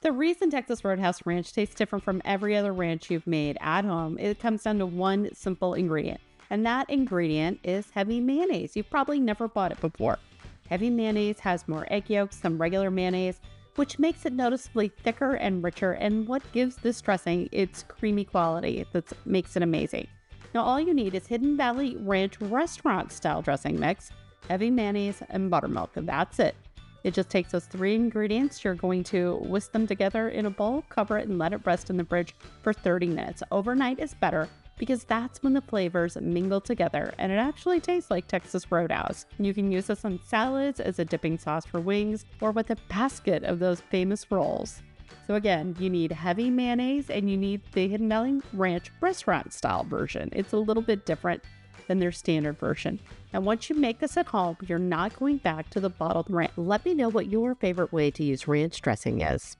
The reason Texas Roadhouse Ranch tastes different from every other ranch you've made at home, it comes down to one simple ingredient. And that ingredient is heavy mayonnaise. You've probably never bought it before. Heavy mayonnaise has more egg yolks than regular mayonnaise, which makes it noticeably thicker and richer, and what gives this dressing its creamy quality that makes it amazing. Now, all you need is Hidden Valley Ranch restaurant style dressing mix, heavy mayonnaise, and buttermilk. And that's it. It just takes those three ingredients. You're going to whisk them together in a bowl, cover it, and let it rest in the fridge for 30 minutes. Overnight is better because that's when the flavors mingle together and it actually tastes like Texas Roadhouse. You can use this on salads, as a dipping sauce for wings, or with a basket of those famous rolls. So again, you need heavy mayonnaise and you need the Hidden Valley Ranch restaurant style version. It's a little bit different than their standard version. And once you make this at home, you're not going back to the bottled ranch. Let me know what your favorite way to use ranch dressing is.